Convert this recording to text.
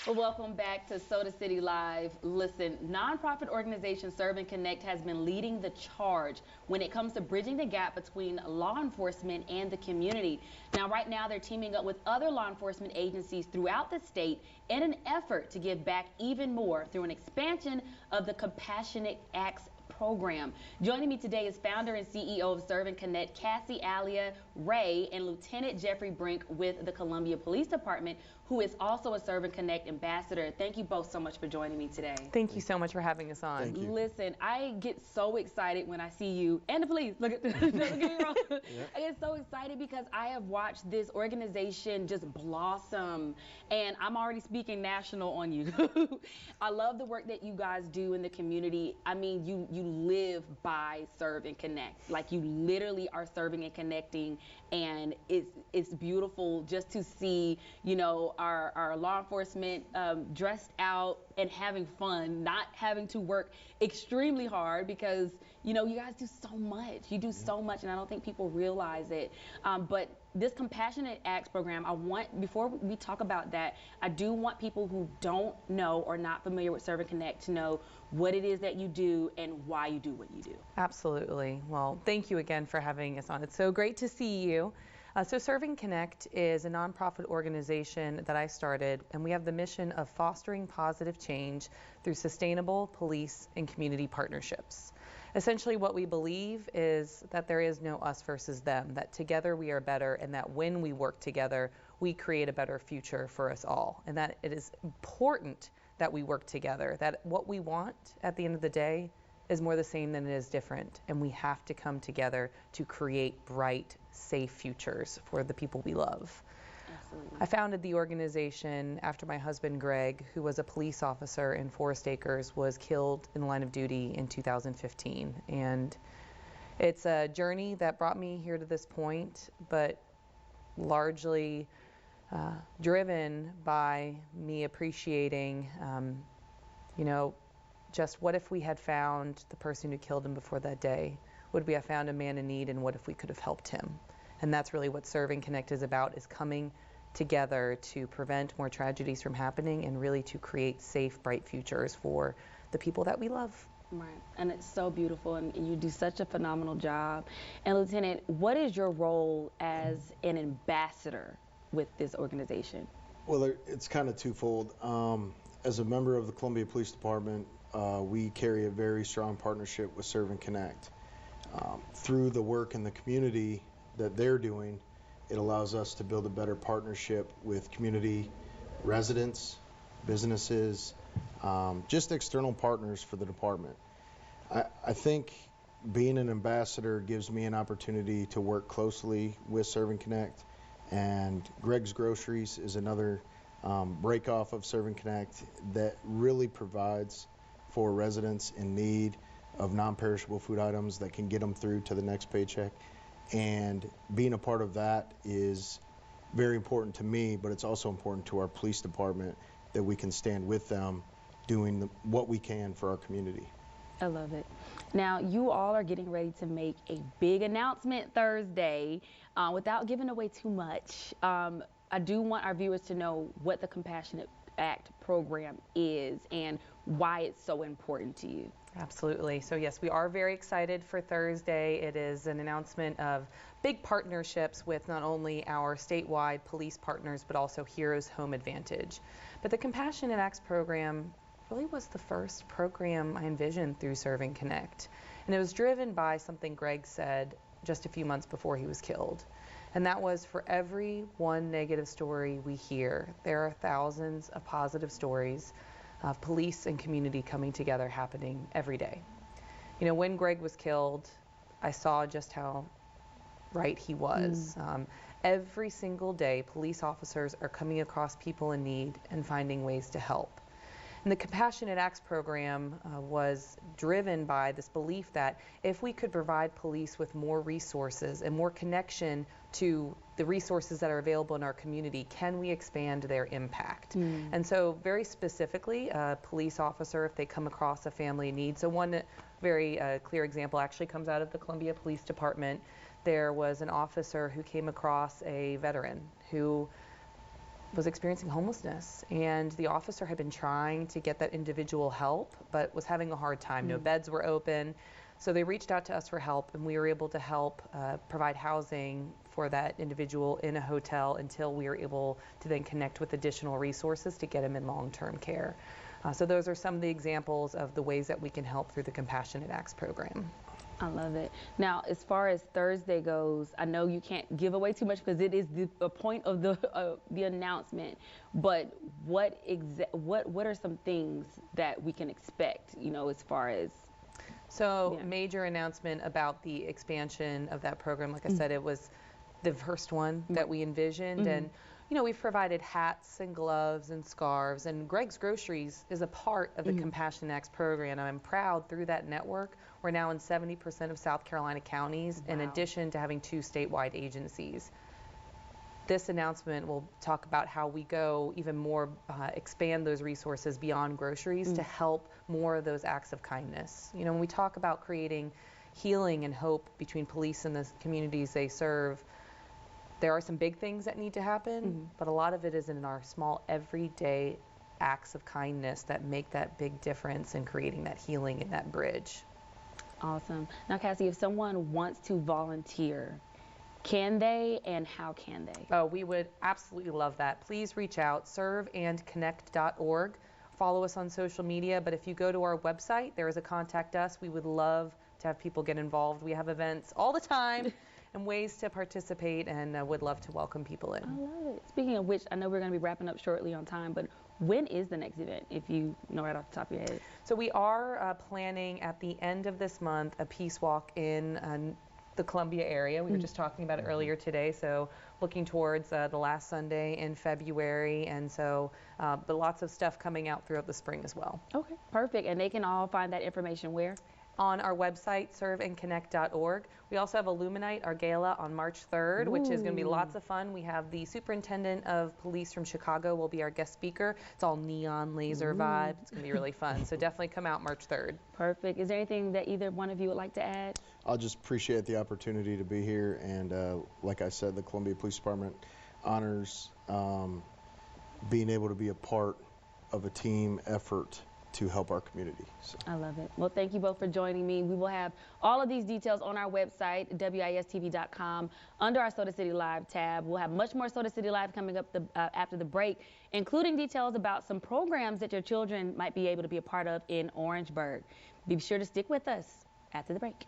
Well, welcome back to Soda City Live. Listen, nonprofit organization Serve and Connect has been leading the charge when it comes to bridging the gap between law enforcement and the community. Now, right now, they're teaming up with other law enforcement agencies throughout the state in an effort to give back even more through an expansion of the Compassionate Acts program. Joining me today is founder and CEO of Serve and Connect, Cassie Alia Ray, and Lieutenant Jeffrey Brink with the Columbia Police Department, who is also a Serve and Connect ambassador. Thank you both so much for joining me today. Thank you so much for having us on. Thank you. Listen, I get so excited when I see you and the police. Look at, don't get me wrong. I get so excited because I have watched this organization just blossom, and I'm already speaking national on you. I love the work that you guys do in the community. I mean, you live by Serve and Connect. Like, you literally are serving and connecting, and it's beautiful just to see, you know, our law enforcement dressed out and having fun, not having to work extremely hard because, you know, you guys do so much. You do so much, and I don't think people realize it. But this Compassionate Acts program, before we talk about that, I do want people who don't know or not familiar with Serve and Connect to know what it is that you do and why you do what you do. Absolutely. Well, thank you again for having us on. It's so great to see you. So Serve and Connect is a nonprofit organization that I started, and we have the mission of fostering positive change through sustainable police and community partnerships. Essentially, what we believe is that there is no us versus them, that together we are better, and that when we work together, we create a better future for us all, and that it is important that we work together, that what we want at the end of the day is more the same than it is different, and we have to come together to create bright, safe futures for the people we love. Absolutely. I founded the organization after my husband Greg, who was a police officer in Forest Acres, was killed in the line of duty in 2015. And it's a journey that brought me here to this point, but largely driven by me appreciating, you know, just what if we had found the person who killed him before that day? Would we have found a man in need, and what if we could have helped him? And that's really what Serve and Connect is about, is coming together to prevent more tragedies from happening and really to create safe, bright futures for the people that we love. Right, and it's so beautiful, and you do such a phenomenal job. And Lieutenant, what is your role as an ambassador with this organization? Well, it's kind of twofold. As a member of the Columbia Police Department, we carry a very strong partnership with Serve and Connect. Through the work in the community that they're doing, it allows us to build a better partnership with community residents, businesses, just external partners for the department. I think being an ambassador gives me an opportunity to work closely with Serve and Connect, and Greg's Groceries is another break off of Serve and Connect that really provides for residents in need of non-perishable food items that can get them through to the next paycheck. And being a part of that is very important to me, but it's also important to our police department that we can stand with them doing what we can for our community. I love it. Now, you all are getting ready to make a big announcement Thursday. Without giving away too much, I do want our viewers to know what the Compassionate Act program is and why it's so important to you. Absolutely. So yes, we are very excited for Thursday. It is an announcement of big partnerships with not only our statewide police partners, but also Heroes Home Advantage. But the Compassionate Acts program really was the first program I envisioned through Serve and Connect. And it was driven by something Greg said just a few months before he was killed. And that was, for every one negative story we hear, there are thousands of positive stories of police and community coming together happening every day. You know, when Greg was killed, I saw just how right he was. Every single day, police officers are coming across people in need and finding ways to help. And the Compassionate Acts program was driven by this belief that if we could provide police with more resources and more connection to the resources that are available in our community, can we expand their impact? And so very specifically, a police officer, if they come across a family in need, so one very clear example actually comes out of the Columbia Police Department. There was an officer who came across a veteran who was experiencing homelessness, and the officer had been trying to get that individual help, but was having a hard time. No beds were open. So they reached out to us for help, and we were able to help provide housing for that individual in a hotel until we were able to then connect with additional resources to get him in long-term care. So those are some of the examples of the ways that we can help through the Compassionate Acts program. I love it. Now, as far as Thursday goes, I know you can't give away too much because it is the point of the announcement. But what are some things that we can expect? You know, as far as major announcement about the expansion of that program. Like I said, it was the first one that we envisioned, and you know, we've provided hats and gloves and scarves, and Greg's Groceries is a part of the Compassionate Acts program. And I'm proud through that network, we're now in 70% of South Carolina counties, in addition to having 2 statewide agencies. This announcement will talk about how we go even more, expand those resources beyond groceries to help more of those acts of kindness. You know, when we talk about creating healing and hope between police and the communities they serve, there are some big things that need to happen, but a lot of it is in our small everyday acts of kindness that make that big difference in creating that healing and that bridge. Awesome. Now, Cassie, if someone wants to volunteer, can they, and how can they? Oh, we would absolutely love that. Please reach out, serveandconnect.org. Follow us on social media, but if you go to our website, there is a contact us. We would love to have people get involved. We have events all the time and ways to participate, and would love to welcome people in. I love it. Speaking of which, I know we're going to be wrapping up shortly on time, but when is the next event, if you know right off the top of your head? So we are planning at the end of this month a peace walk in the Columbia area. We were just talking about it earlier today, so looking towards the last Sunday in February, and so but lots of stuff coming out throughout the spring as well. Okay, perfect. And they can all find that information where? On our website, serveandconnect.org. We also have Illuminate, our gala, on March 3rd, which is going to be lots of fun. We have the Superintendent of Police from Chicago will be our guest speaker. It's all neon laser vibe. It's going to be really fun. So definitely come out March 3rd. Perfect. Is there anything that either one of you would like to add? I'll just appreciate the opportunity to be here, and like I said, the Columbia Police Department honors being able to be a part of a team effort to help our community. So. I love it. Well, thank you both for joining me. We will have all of these details on our website, WISTV.com, under our Soda City Live tab. We'll have much more Soda City Live coming up after the break, including details about some programs that your children might be able to be a part of in Orangeburg. Be sure to stick with us after the break.